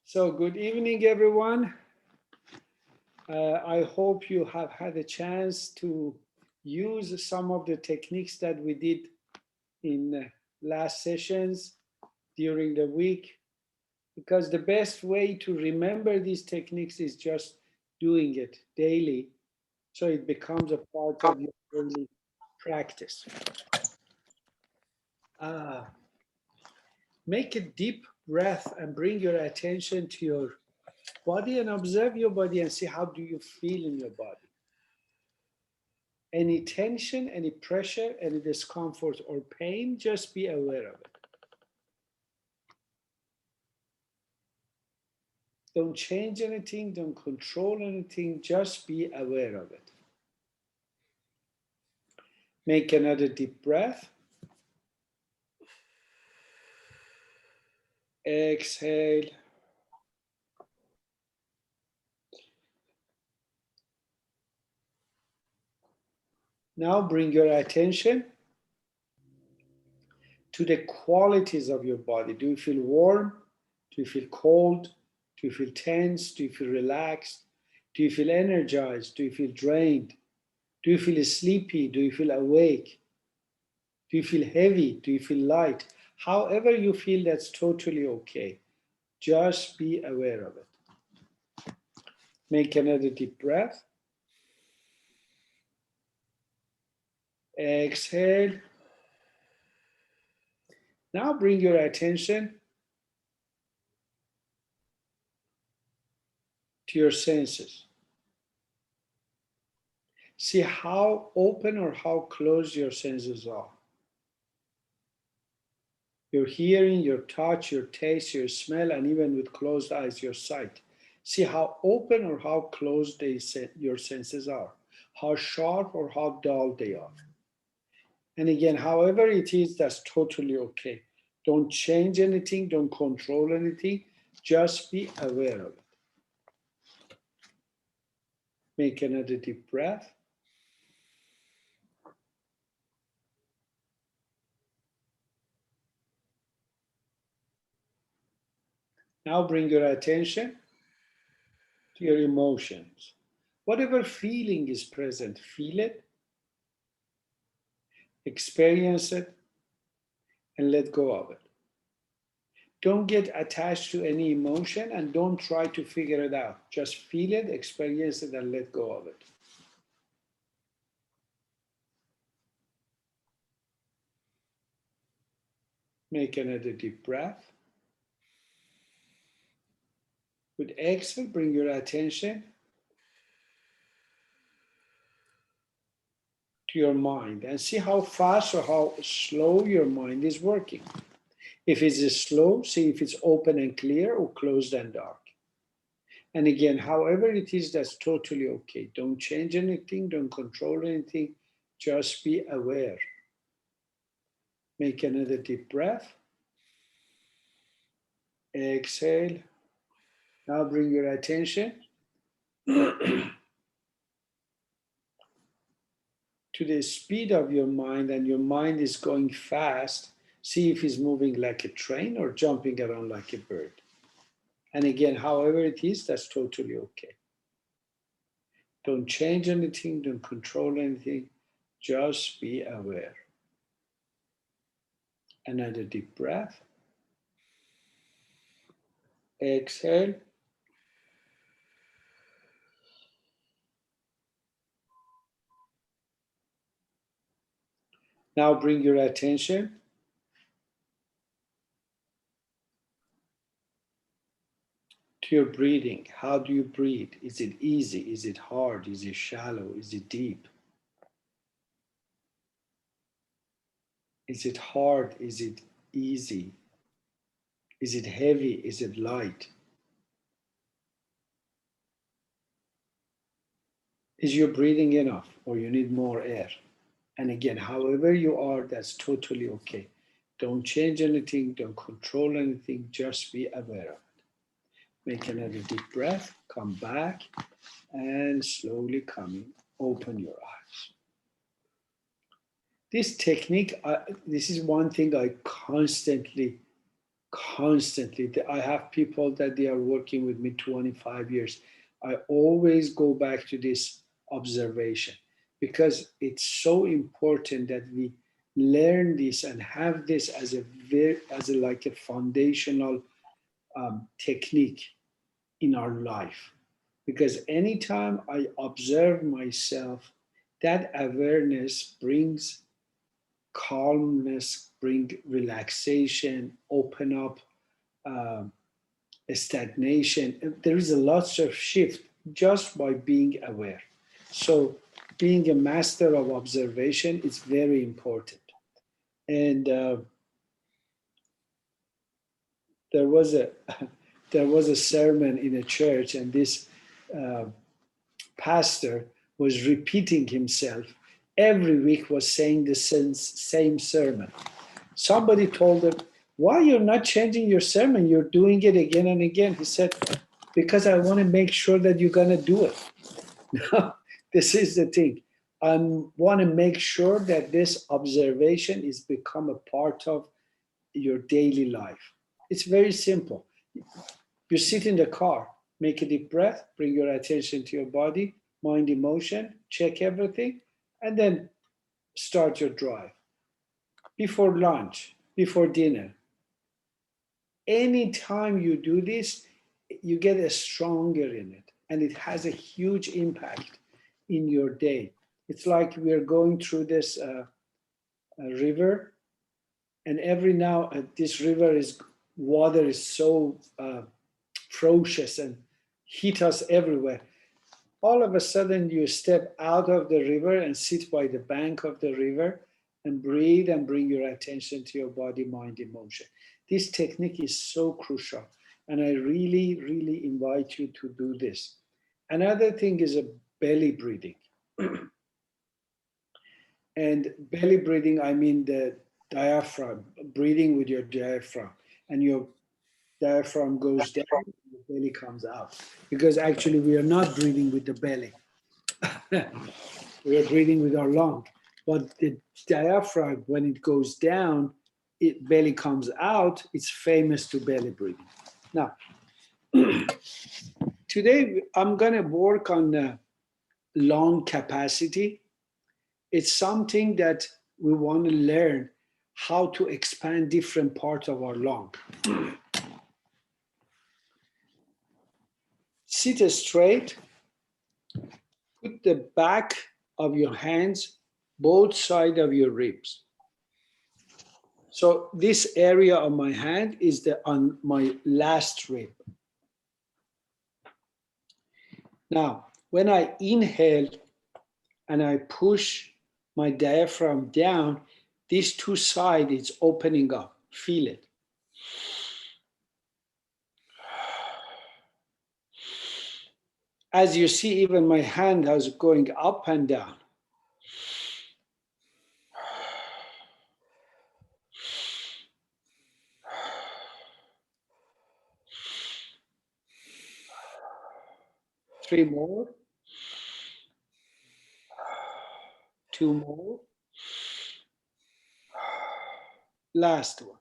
So good evening, everyone. I hope you have had a chance to use some of the techniques that we did in last sessions during the week, because the best way to remember these techniques is just doing it daily, so it becomes a part of your daily practice. Make a deep breath and bring your attention to your body and observe your body and see how do you feel in your body. Any tension, any pressure, any discomfort or pain, just be aware of it. Don't change anything, don't control anything, just be aware of it. Make another deep breath. Exhale. Now bring your attention to the qualities of your body. Do you feel warm? Do you feel cold? Do you feel tense? Do you feel relaxed? Do you feel energized? Do you feel drained? Do you feel sleepy? Do you feel awake? Do you feel heavy? Do you feel light? However you feel, that's totally okay. Just be aware of it. Make another deep breath. Exhale. Now bring your attention to your senses. See how open or how closed your senses are. Your hearing, your touch, your taste, your smell, and even with closed eyes, your sight. See how open or how closed your senses are, how sharp or how dull they are. And again, however it is, that's totally okay. Don't change anything, don't control anything, just be aware of it. Make another deep breath. Now bring your attention to your emotions. Whatever feeling is present, feel it, experience it, and let go of it. Don't get attached to any emotion and don't try to figure it out. Just feel it, experience it, and let go of it. Make another deep breath. With exhale, bring your attention to your mind and see how fast or how slow your mind is working. If it's slow, see if it's open and clear or closed and dark. And again, however it is, that's totally okay. Don't change anything, don't control anything, just be aware. Make another deep breath. Exhale. Now bring your attention to the speed of your mind, and your mind is going fast. See if it's moving like a train or jumping around like a bird. And again, however it is, that's totally okay. Don't change anything, don't control anything, just be aware. Another deep breath. Exhale. Now bring your attention to your breathing. How do you breathe? Is it easy? Is it hard? Is it shallow? Is it deep? Is it hard? Is it easy? Is it heavy? Is it light? Is your breathing enough or you need more air? And again, however you are, that's totally okay. Don't change anything, don't control anything, just be aware of it. Make another deep breath, come back, and slowly coming, open your eyes. This technique, this is one thing I constantly. I have people that they are working with me 25 years. I always go back to this observation because it's so important that we learn this and have this as a very as a like a foundational technique in our life. Because anytime I observe myself, that awareness brings calmness, bring relaxation, open up um, a stagnation. There is a lots of shift just by being aware. So being a master of observation is very important. And there was a there was a sermon in a church, and this uh, pastor was repeating himself every week, was saying the same sermon. Somebody told him, why you're not changing your sermon? You're doing it again and again. He said, because I want to make sure that you're going to do it. Now, this is the thing. I want to make sure that this observation is become a part of your daily life. It's very simple. You sit in the car, make a deep breath, bring your attention to your body, mind, emotion, check everything, and then start your drive. Before lunch, before dinner, anytime you do this, you get a stronger in it, and it has a huge impact in your day. It's like we are going through this river, and every now this river is water is so ferocious and hit us everywhere. All of a sudden, you step out of the river and sit by the bank of the river and breathe and bring your attention to your body, mind, emotion. This technique is so crucial, and I really, really invite you to do this. Another thing is a belly breathing. And belly breathing, I mean the diaphragm, breathing with your diaphragm, and your diaphragm goes down, the belly comes out. Because actually, we are not breathing with the belly. We are breathing with our lung. But the diaphragm, when it goes down, it belly comes out. It's famous to belly breathing. Now, today I'm going to work on lung capacity. It's something that we want to learn how to expand different parts of our lung. Sit straight, put the back of your hands both sides of your ribs. So this area of my hand is on my last rib. Now, when I inhale and I push my diaphragm down, these two sides is opening up. Feel it. As you see, even my hand is going up and down. Three more. Two more. Last one.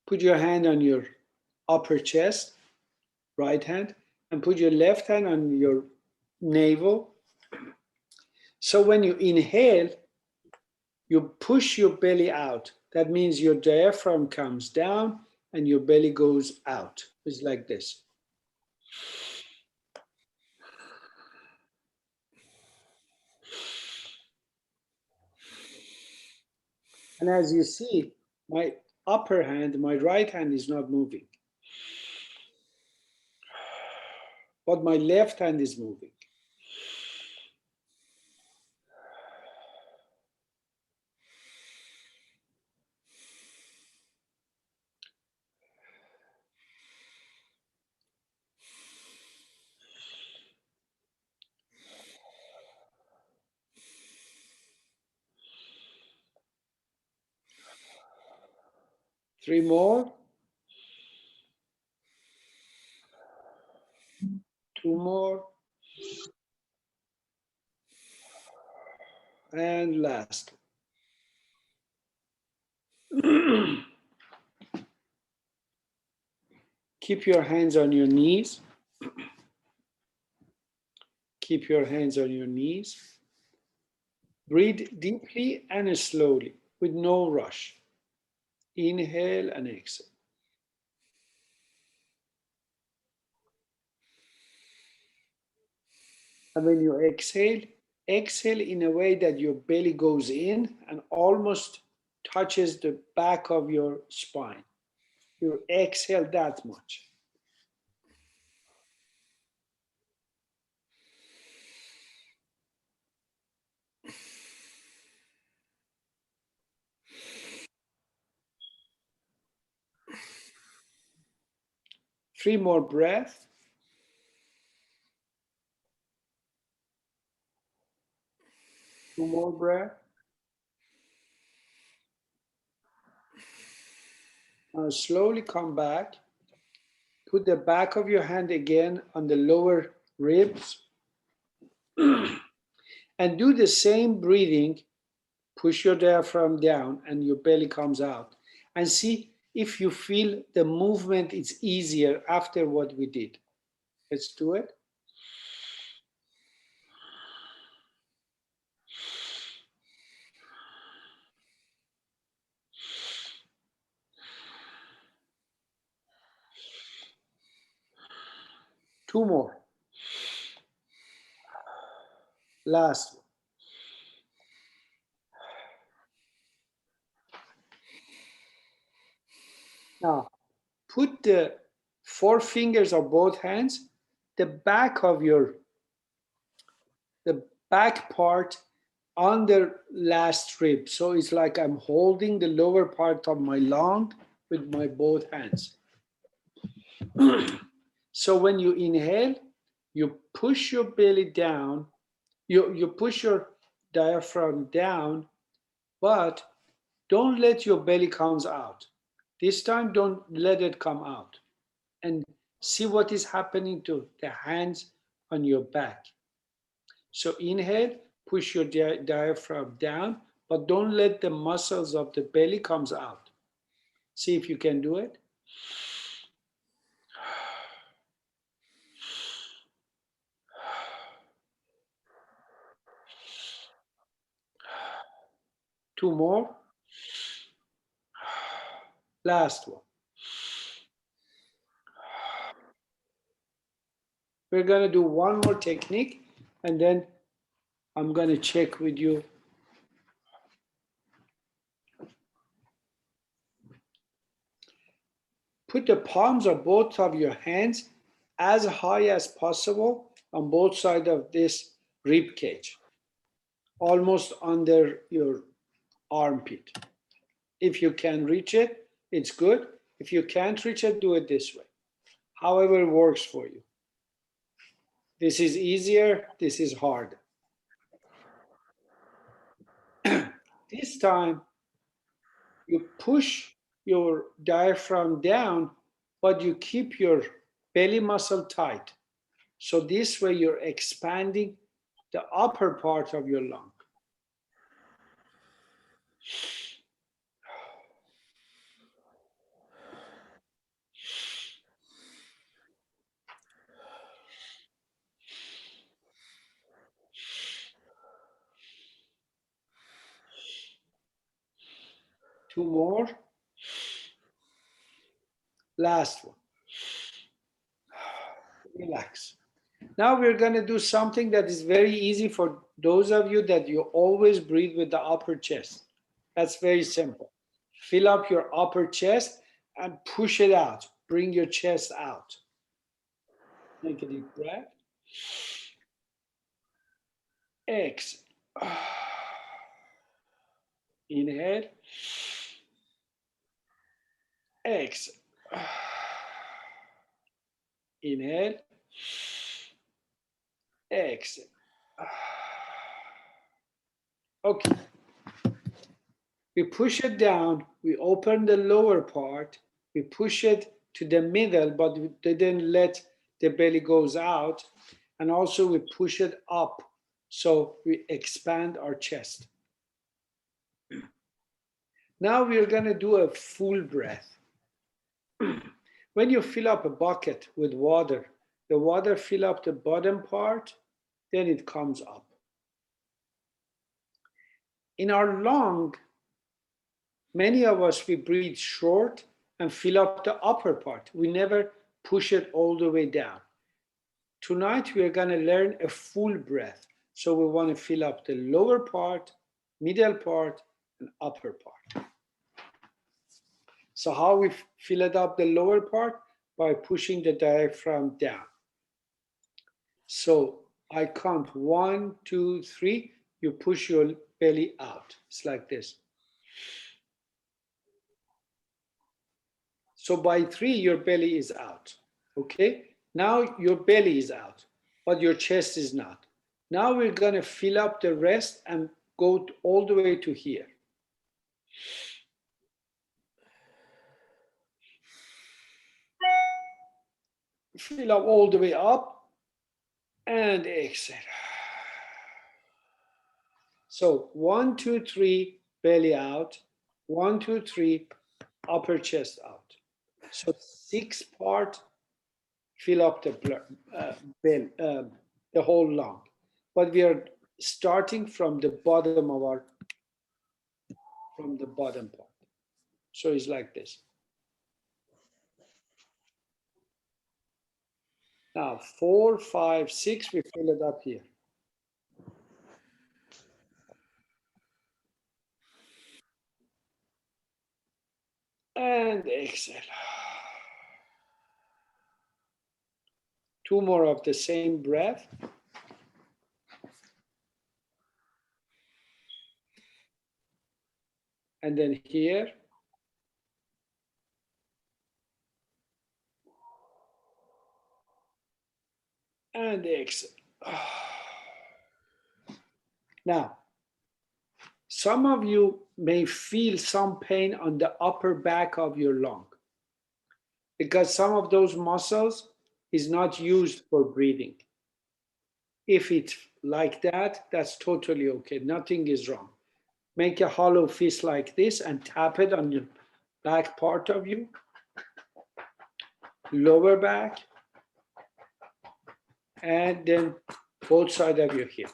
Put your hand on your upper chest, right hand, and put your left hand on your navel. So when you inhale, you push your belly out. That means your diaphragm comes down and your belly goes out. It's like this. And as you see, my upper hand, my right hand is not moving, but my left hand is moving. Three more. Two more. And last. Keep your hands on your knees. Keep your hands on your knees. Breathe deeply and slowly with no rush. Inhale and exhale. And when you exhale, exhale in a way that your belly goes in and almost touches the back of your spine. You exhale that much. Three more breaths. Two more breaths. Now slowly come back. Put the back of your hand again on the lower ribs and do the same breathing. Push your diaphragm down and your belly comes out. And see if you feel the movement is easier after what we did. Let's do it. Two more. Last one. Now, put the four fingers of both hands, the back of the back part on the last rib. So it's like I'm holding the lower part of my lung with my both hands. So when you inhale, you push your belly down, you push your diaphragm down, but don't let your belly comes out. This time, don't let it come out. And see what is happening to the hands on your back. So inhale, push your diaphragm down, but don't let the muscles of the belly comes out. See if you can do it. Two more. Last one. We're going to do one more technique and then I'm going to check with you. Put the palms of both of your hands as high as possible on both sides of this rib cage, almost under your armpit. If you can reach it, it's good. If you can't reach it, do it this way. However works for you. This is easier, this is hard. This time, you push your diaphragm down, but you keep your belly muscle tight. So this way you're expanding the upper part of your lung. Two more. Last one. Relax. Now we're going to do something that is very easy for those of you that you always breathe with the upper chest. That's very simple. Fill up your upper chest and push it out. Bring your chest out. Take a deep breath. Exhale. Inhale. Exhale. Inhale. Exhale. Okay. We push it down. We open the lower part. We push it to the middle, but we didn't let the belly goes out. And also we push it up So we expand our chest. Now we're going to do a full breath. When you fill up a bucket with water, the water fill up the bottom part, then it comes up. In our lung, many of us, we breathe short and fill up the upper part. We never push it all the way down. Tonight, we are going to learn a full breath. So we want to fill up the lower part, middle part, and upper part. So how we fill it up the lower part? By pushing the diaphragm down. So I count 1, 2, 3. You push your belly out. It's like this. So by 3, your belly is out. Okay? Now your belly is out, but your chest is not. Now we're going to fill up the rest and go all the way to here. Fill up all the way up and exhale. So 1, 2, 3, belly out. 1, 2, 3, upper chest out. So 6 part, fill up the whole lung. But we are starting from the bottom of from the bottom part. So it's like this. Now 4, 5, 6, we fill it up here. And exhale. 2 more of the same breath. And then here. And exhale. Now, some of you may feel some pain on the upper back of your lung because some of those muscles is not used for breathing. If it's like that, that's totally okay. Nothing is wrong. Make a hollow fist like this and tap it on your back part of you, lower back, and then both sides of your hip.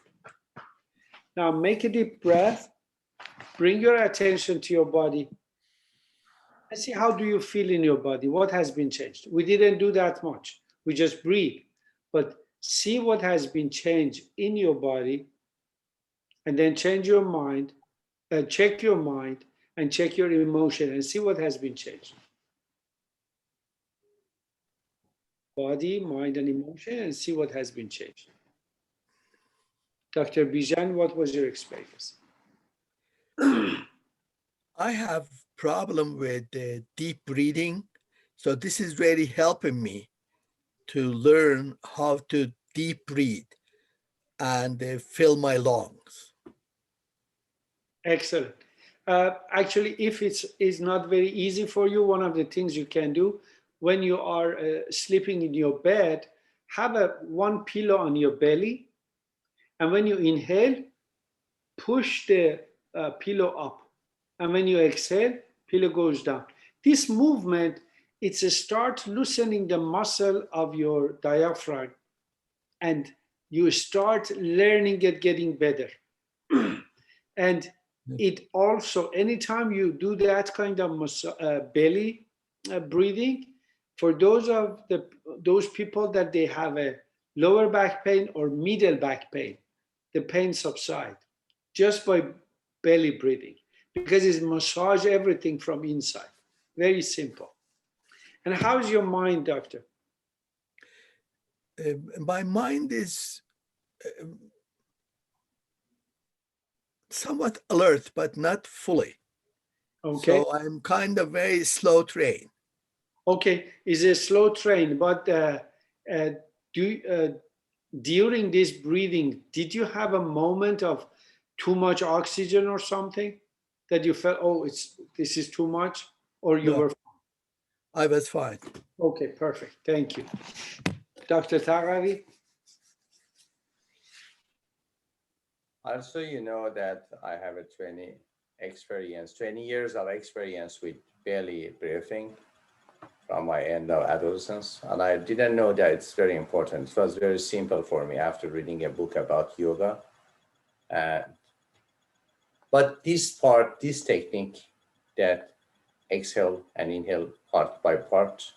Now make a deep breath. Bring your attention to your body and see how do you feel in your body. What has been changed? We didn't do that much. We just breathe. But see what has been changed in your body and then change your mind, check your mind and check your emotion and see what has been changed. Body, mind, and emotion, and see what has been changed. Dr. Bijan, what was your experience? I have problem with deep breathing. So this is really helping me to learn how to deep breathe and fill my lungs. Excellent. Actually, if it's not very easy for you, one of the things you can do when you are sleeping in your bed, have one pillow on your belly. And when you inhale, push the pillow up. And when you exhale, pillow goes down. This movement, it's a start loosening the muscle of your diaphragm. And you start learning it, getting better. And it also, anytime you do that kind of belly breathing, for those people that they have a lower back pain or middle back pain, the pain subside just by belly breathing because it massage everything from inside. Very simple. And how's your mind, doctor? My mind is somewhat alert, but not fully. Okay. So I'm kind of very slow train. Okay, it's a slow train, but during this breathing, did you have a moment of too much oxygen or something that you felt, oh, this is too much, or you were? I was fine. Okay, perfect. Thank you. Dr. Tarawi? Also, you know that I have a 20 years of experience with belly breathing from my end of adolescence, and I didn't know that it's very important. It was very simple for me after reading a book about yoga. And but this part, this technique, that exhale and inhale part by part,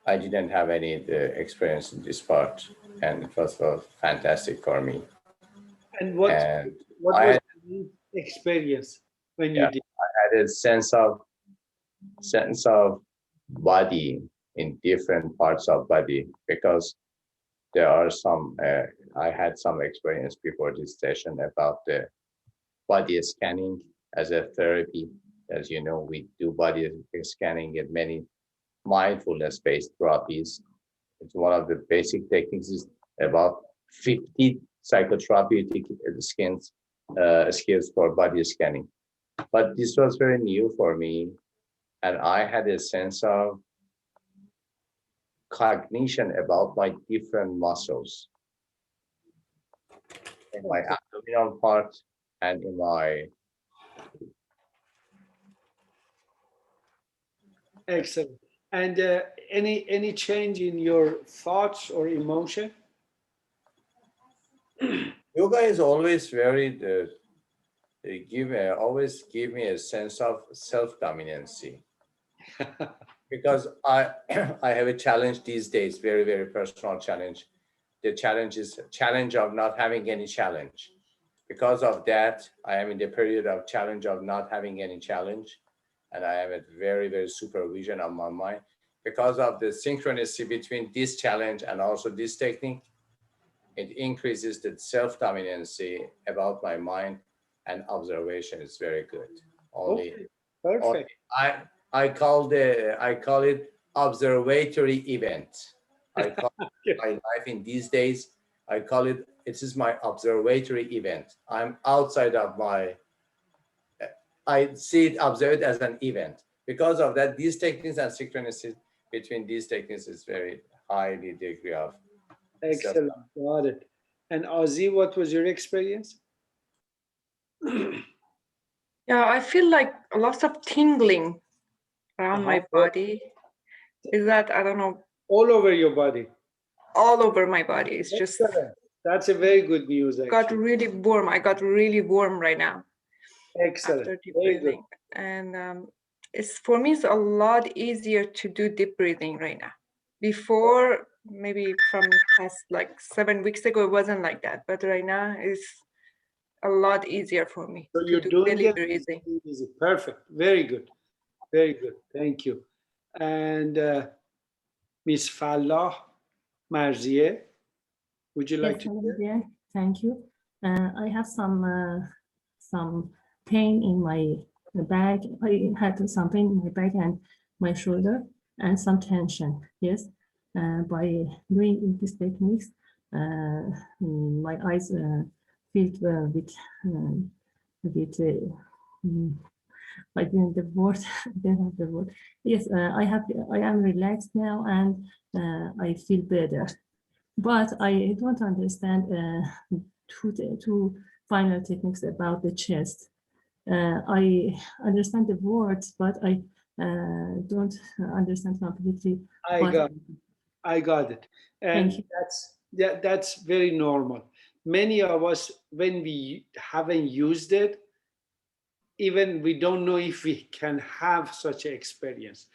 I didn't have any experience in this part, and it was fantastic for me. And And what I was had, the experience when you yeah, did? had a sense of body in different parts of body, because there are some. I had some experience before this session about the body scanning as a therapy. As you know, we do body scanning in many mindfulness-based therapies. It's one of the basic techniques. Is about 50 psychotherapeutic skills for body scanning. But this was very new for me, and I had a sense of cognition about my different muscles in my abdominal part and in my Excellent. And any change in your thoughts or emotion? yoga is always very always give me a sense of self dominancy, because I I have a challenge these days, very very personal challenge. The challenge is challenge of not having any challenge. Because of that, I am in the period of challenge of not having any challenge, and I have a very very supervision on my mind. Because of the synchronicity between this challenge and also this technique, it increases the self dominancy about my mind, and observation is very good. Only, Okay, only perfect. I I call it observatory event. I call my life in these days. I call it it is my observatory event. I'm outside of my. I see it observed as an event. Because of that, these techniques and synchronicity between these techniques is very highly degree of self. Excellent. Got it. And Ozzy, what was your experience? Yeah, I feel like a lot of tingling around Uh-huh. my body. Is that, I don't know, All over your body. all over my body. It's just Excellent. That's a very good news, got actually. really warm. I got really warm right now Excellent. after deep Very good. breathing. And it's for me, it's a lot easier to do deep breathing right now. Before, maybe from past like 7 weeks ago, it wasn't like that. But right now, it's a lot easier for me So to you're do doing belly it. breathing. Easy. Perfect. Very good. Very good. Thank you. And Miss Fallah Marzieh, would you like Yes, to hello share? there. Thank you. I have some pain in my back. I had some pain in my back and my shoulder and some tension. Yes. By doing these techniques, my eyes filled with I didn't the word. I don't have the word. Yes, I am relaxed now and I feel better. But I don't understand two final techniques about the chest. I understand the words, but I don't understand completely I what. got I got it. Thank And you. that's very normal. Many of us, when we haven't used it, even we don't know if we can have such an experience.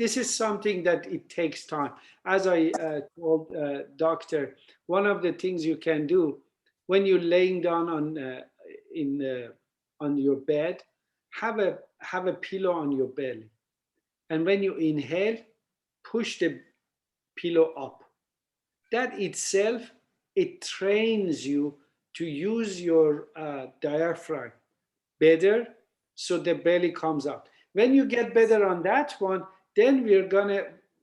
This is something that it takes time. As I told doctor, one of the things you can do when you're laying down in on your bed, have a pillow on your belly, and when you inhale, push the pillow up. That itself, it trains you to use your diaphragm better, so the belly comes out. When you get better on that one, then we're gonna,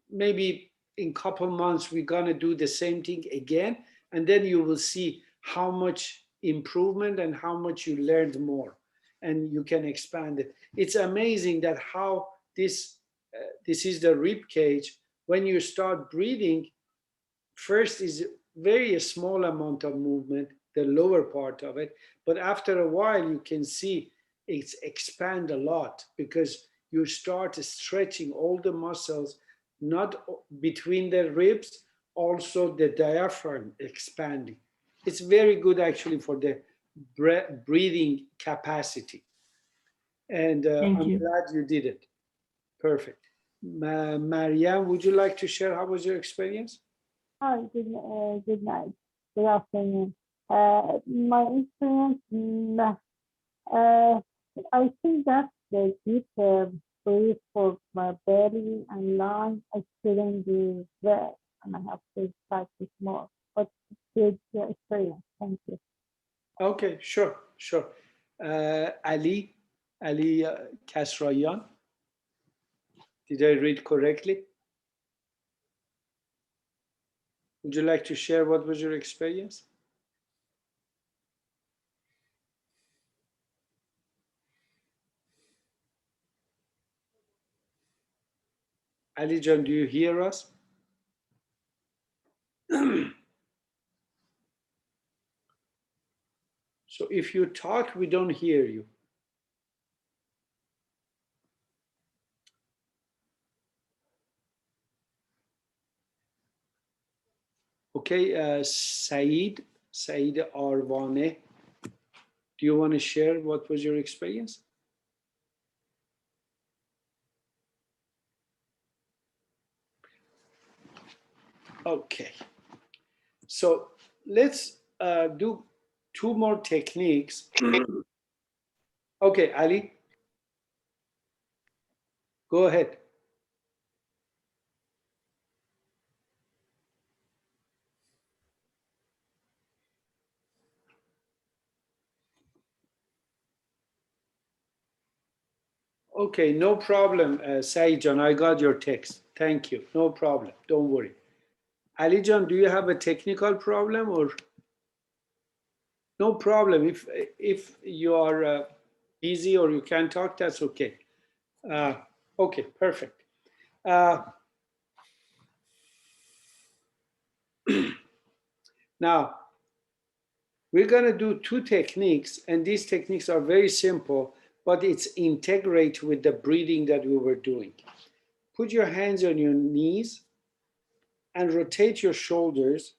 maybe in couple months we're gonna do the same thing again, and then you will see how much improvement and how much you learned more, and you can expand it. It's amazing that how this is the rib cage. When you start breathing, first is very small amount of movement, the lower part of it. But after a while, you can see it's expand a lot because you start stretching all the muscles, not between the ribs, also the diaphragm expanding. It's very good actually for the breathing capacity. And Thank I'm you. glad you did it. Perfect. Mariam, would you like to share how was your experience? Hi, good night. Good afternoon. My experience, I think that the deep breathe for my belly and lungs, I couldn't do well, and I have to practice more. But good experience. Thank you. Okay, sure, sure. Ali Kasrayan, did I read correctly? Would you like to share what was your experience? Ali John, do you hear us? So if you talk, we don't hear you. Okay, Saeed Arwane, do you want to share what was your experience? Okay, so let's do two more techniques. Okay, Ali, go ahead. Okay, no problem, Saijan. I got your text. Thank you. No problem. Don't worry. Ali John, do you have a technical problem or? No problem. If you are busy or you can't talk, that's okay. Okay, perfect. Now, we're going to do two techniques, and these techniques are very simple, but it's integrate with the breathing that we were doing. Put your hands on your knees and rotate your shoulders.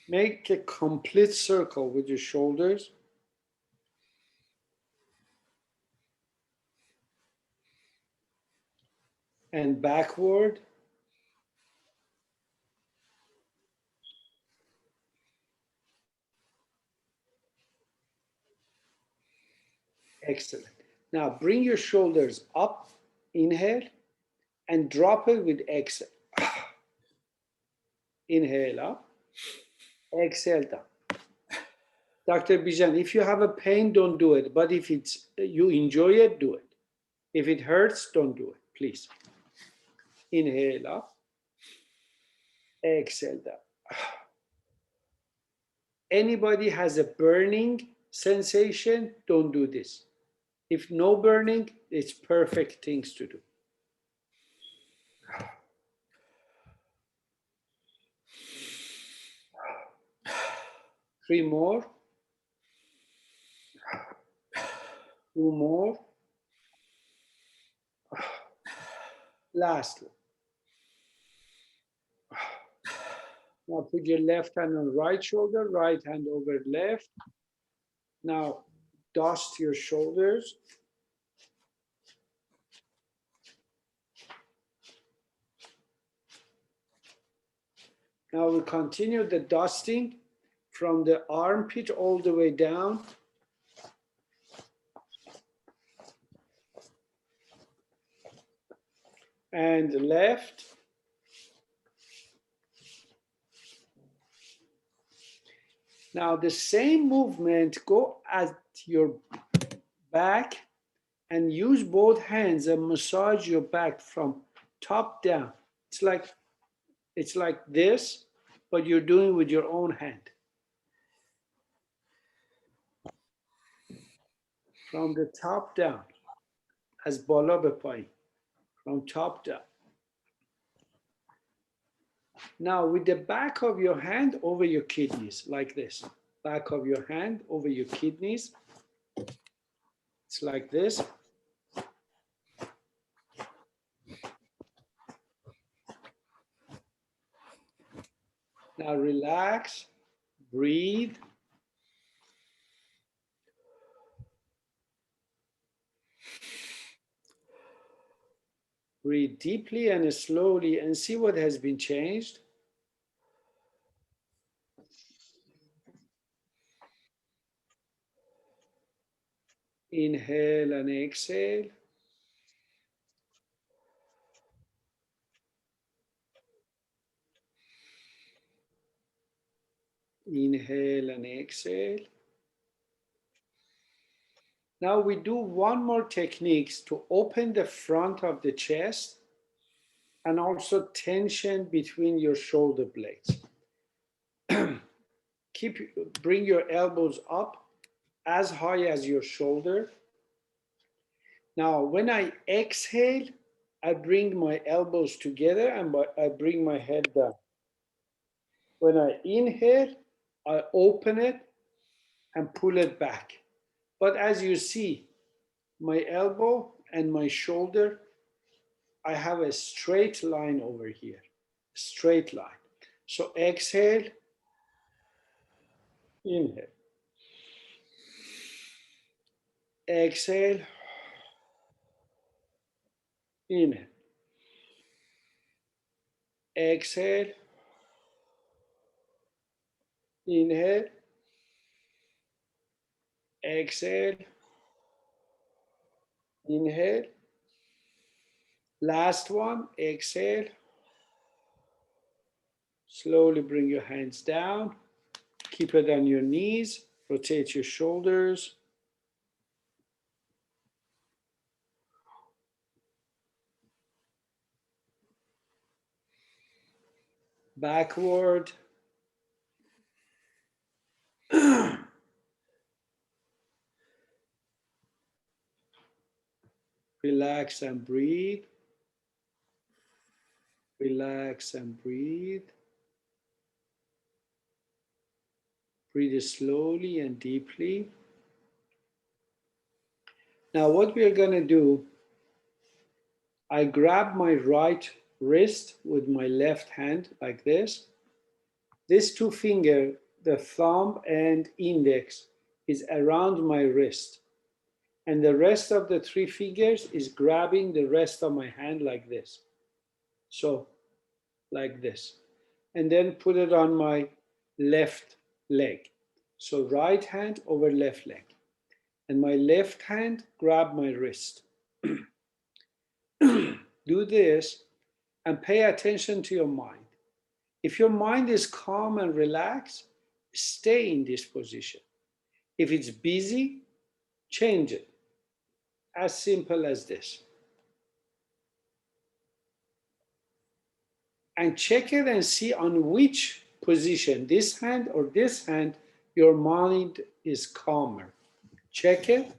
Make a complete circle with your shoulders. And backward. Excellent. Now bring your shoulders up, inhale, and drop it with exhale. Inhale up, exhale down. Dr. Bijan, if you have a pain, don't do it. But if you enjoy it, do it. If it hurts, don't do it, please. Inhale up, exhale down. Anybody has a burning sensation, don't do this. If no burning, it's perfect things to do. 3 more. 2 more. Last one. Now put your left hand on right shoulder, right hand over left. Now dust your shoulders. Now we continue the dusting from the armpit all the way down. And left. Now the same movement, go at your back and use both hands and massage your back from top down. It's like this, but you're doing with your own hand. From the top down, as bala be payin, from top down. Now with the back of your hand over your kidneys, like this. Back of your hand over your kidneys. It's like this. Now relax, breathe. Breathe deeply and slowly and see what has been changed. Inhale and exhale. Inhale and exhale. Now we do one more techniques to open the front of the chest and also tension between your shoulder blades. Bring your elbows up as high as your shoulder. Now, when I exhale, I bring my elbows together and I bring my head down. When I inhale, I open it and pull it back. But as you see, my elbow and my shoulder, I have a straight line over here, straight line. So exhale, inhale. Exhale, inhale. Exhale, inhale. Exhale, inhale. Last one, exhale. Slowly bring your hands down. Keep it on your knees. Rotate your shoulders. Backward. Relax and breathe. Relax and breathe. Breathe slowly and deeply. Now what we are going to do, I grab my right wrist with my left hand like this. These two fingers, the thumb and index, is around my wrist. And the rest of the three fingers is grabbing the rest of my hand like this. So, like this. And then put it on my left leg. So right hand over left leg. And my left hand grab my wrist. Do this and pay attention to your mind. If your mind is calm and relaxed, stay in this position. If it's busy, change it. As simple as this. And check it and see on which position, this hand or this hand, your mind is calmer. Check it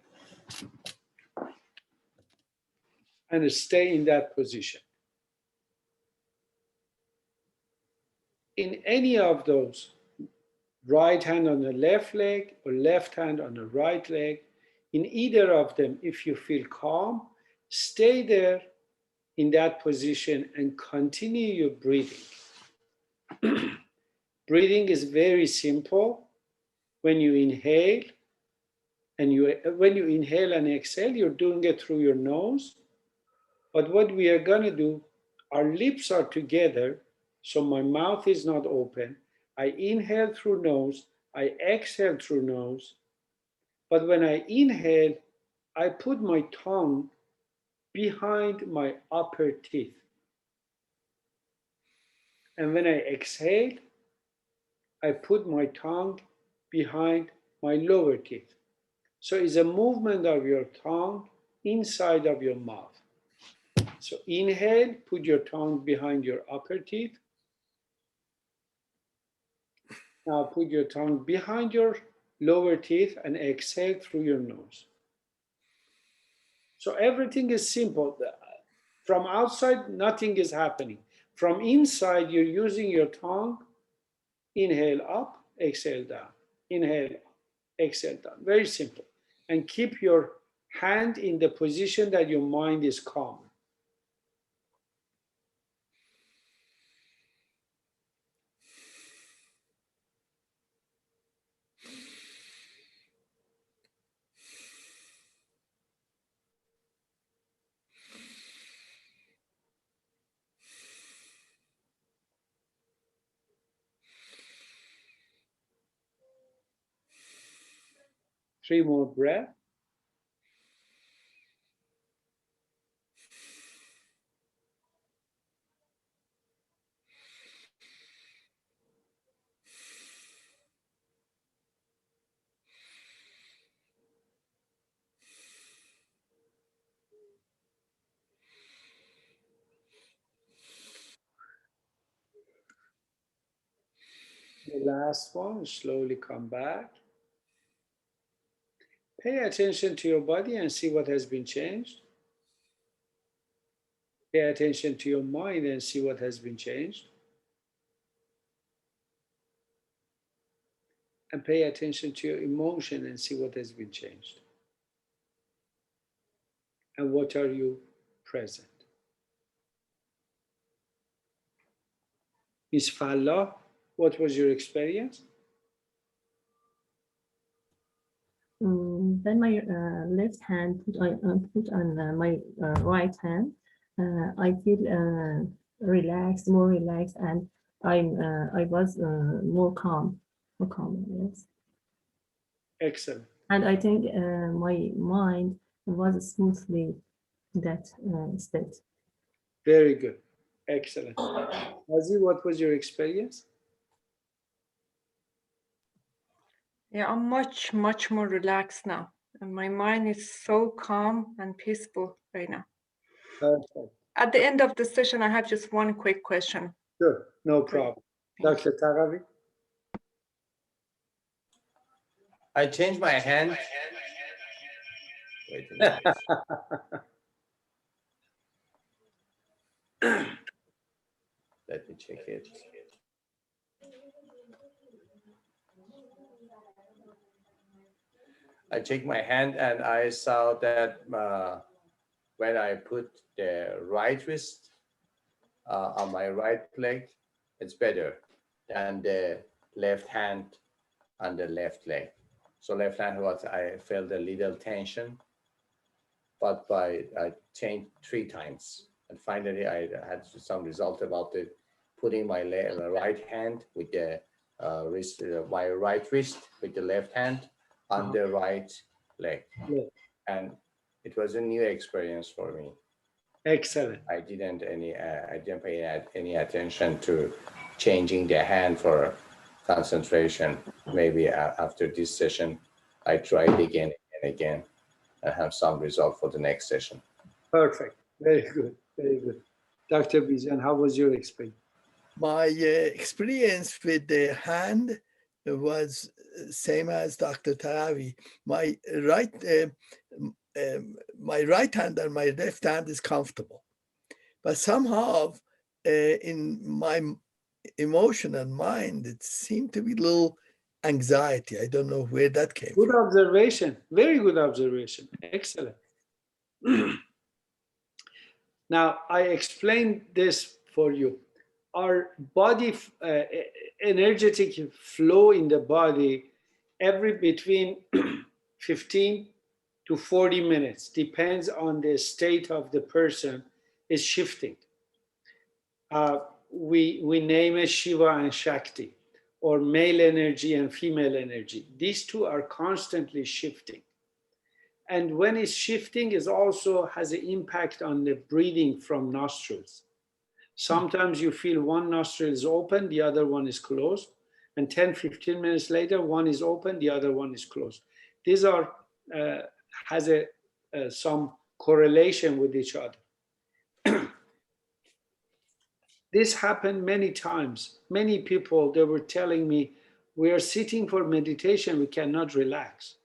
and stay in that position. In any of those, right hand on the left leg or left hand on the right leg, in either of them, if you feel calm, stay there in that position and continue your breathing. Breathing is very simple. When you inhale and when you inhale and exhale, you're doing it through your nose. But what we are going to do, our lips are together, so my mouth is not open. I inhale through nose, I exhale through nose. But when I inhale, I put my tongue behind my upper teeth. And when I exhale, I put my tongue behind my lower teeth. So it's a movement of your tongue inside of your mouth. So inhale, put your tongue behind your upper teeth. Now put your tongue behind your lower teeth and exhale through your nose. So everything is simple. From outside, nothing is happening. From inside, you're using your tongue. Inhale up, exhale down. Inhale up, exhale down. Very simple. And keep your hand in the position that your mind is calm. Three more breaths. The last one, slowly come back. Pay attention to your body and see what has been changed. Pay attention to your mind and see what has been changed. And pay attention to your emotion and see what has been changed. And what are you present? Ms. Fallah, what was your experience? Then my left hand put on my right hand. I feel relaxed, more relaxed, and I was more calm, yes. Excellent. And I think my mind was smoothly in that state. Very good. Excellent. Azi, what was your experience? Yeah, I'm much more relaxed now. And my mind is so calm and peaceful right now. Perfect. At the end of the session, I have just one quick question. Sure, no problem. Dr. Taravi? I changed my hand. Wait a minute. Let me check it. I checked my hand and I saw that when I put the right wrist on my right leg, it's better than the left hand on the left leg. So left hand, I felt a little tension, but I changed 3 times. And finally, I had some result about it, putting my right hand with the wrist, my right wrist with the left hand on the right leg. Yeah. And it was a new experience for me. Excellent. I didn't pay any attention to changing the hand for concentration. Maybe after this session, I try it again and again and have some result for the next session. Perfect. Very good. Very good. Dr. Bijan, how was your experience? My experience with the hand was same as Dr. Taravi. My right hand and my left hand is comfortable, but somehow in my emotion and mind, it seemed to be a little anxiety. I don't know where that came Good from. observation. Very good observation. Excellent. Now, I explained this for you. Our body, energetic flow in the body, every between 15 to 40 minutes, depends on the state of the person, is shifting. We name it Shiva and Shakti, or male energy and female energy. These two are constantly shifting. And when it's shifting, it also has an impact on the breathing from nostrils. Sometimes you feel one nostril is open, the other one is closed. And 10, 15 minutes later, one is open, the other one is closed. These are, has some correlation with each other. This happened many times. Many people, they were telling me, we are sitting for meditation, we cannot relax.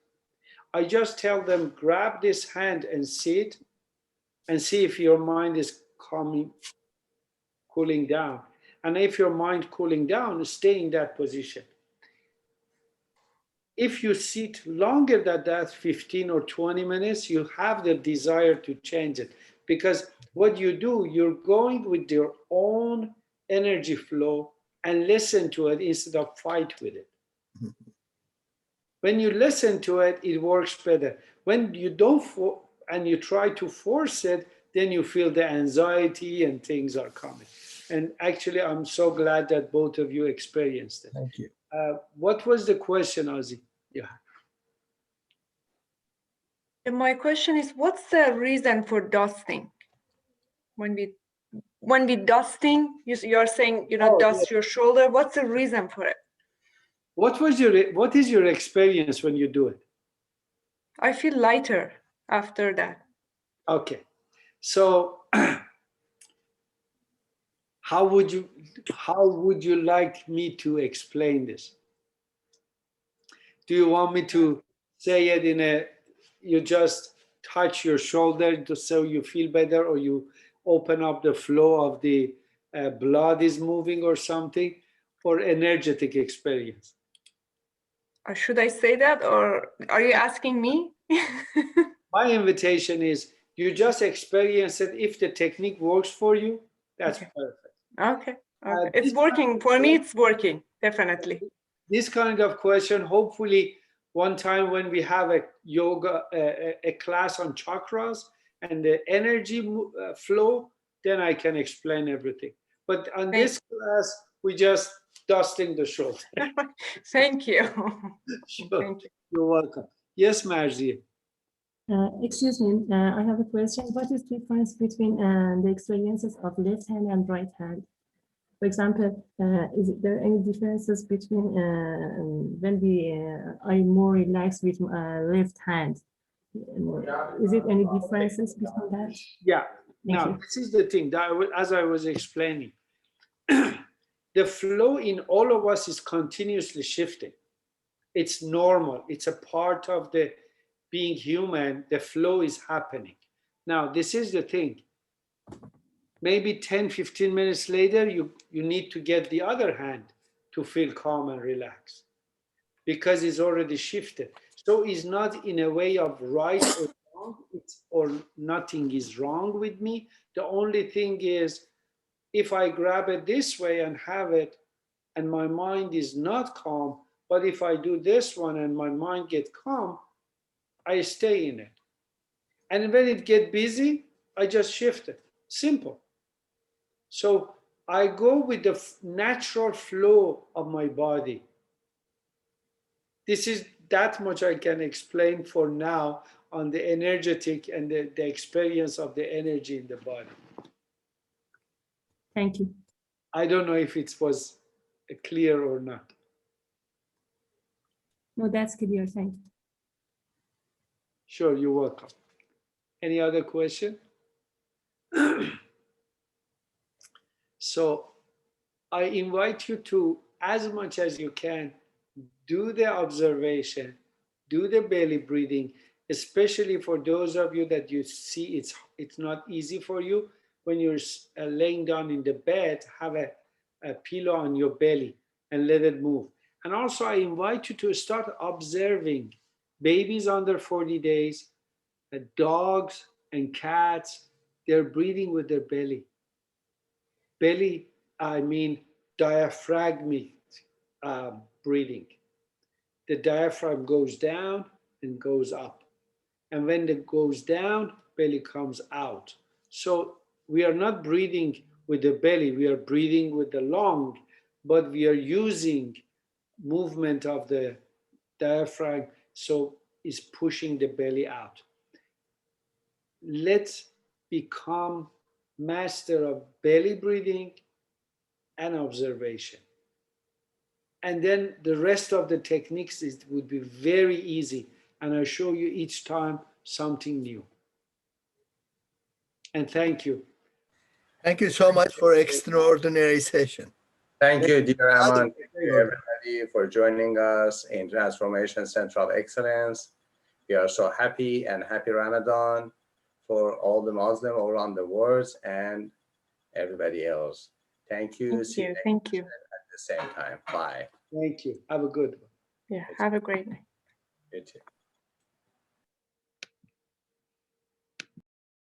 I just tell them, grab this hand and sit and see if your mind is coming cooling down. And if your mind cooling down, stay in that position. If you sit longer than that, 15 or 20 minutes, you have the desire to change it. Because what you do, you're going with your own energy flow and listen to it instead of fight with it. When you listen to it, it works better. When you don't, and you try to force it, then you feel the anxiety and things are coming. And actually, I'm so glad that both of you experienced it. Thank you. What was the question, Ozzy? Yeah. And my question is, what's the reason for dusting? When we dusting, you're saying, dust your shoulder. What's the reason for it? What is your experience when you do it? I feel lighter after that. Okay. So how would you like me to explain this? Do you want me to say it you just touch your shoulder so you feel better, or you open up the flow of the blood is moving or something, or energetic experience? Should I say that, or are you asking me? My invitation is you just experience it. If the technique works for you, that's okay. perfect. Okay. It's working. For me, it's working, definitely. This kind of question, hopefully one time when we have a yoga, a class on chakras and the energy flow, then I can explain everything. But on this class, we just dusting the shoulder. Thank you. Sure. Thank you. You're welcome. Yes, Marzi. Excuse me, I have a question. What is the difference between the experiences of left hand and right hand? For example, is there any differences between when I'm more relaxed with left hand? Is it any differences between that? Yeah. Now, this is the thing that as I was explaining, the flow in all of us is continuously shifting. It's normal. It's a part of the being human. The flow is happening. Now, this is the thing. Maybe 10, 15 minutes later, you need to get the other hand to feel calm and relaxed because it's already shifted. So it's not in a way of right or wrong, or nothing is wrong with me. The only thing is, if I grab it this way and have it, and my mind is not calm, but if I do this one and my mind get calm, I stay in it. And when it get busy, I just shift it. Simple. So I go with the natural flow of my body. This is that much I can explain for now on the energetic and the experience of the energy in the body. Thank you. I don't know if it was clear or not. No, that's clear. Thank you. Sure, you're welcome. Any other question? So I invite you to, as much as you can, do the observation, do the belly breathing, especially for those of you that you see it's not easy for you. When you're laying down in the bed, have a pillow on your belly and let it move. And also I invite you to start observing babies under 40 days, dogs and cats, they're breathing with their belly. Belly, I mean diaphragmic breathing. The diaphragm goes down and goes up. And when it goes down, belly comes out. So we are not breathing with the belly, we are breathing with the lung, but we are using movement of the diaphragm, so it's pushing the belly out. Let's become master of belly breathing and observation. And then the rest of the techniques would be very easy. And I'll show you each time something new. And thank you. Thank you so much for extraordinary session. Thank you, dear Aman. Thank you, everybody, for joining us in Transformation Central Excellence. We are so happy, and happy Ramadan for all the Muslims around the world and everybody else. Thank you. Thank See you you. next Thank you. at the same time. Bye. Thank you. Have a good one. Yeah. Have a great night. You too.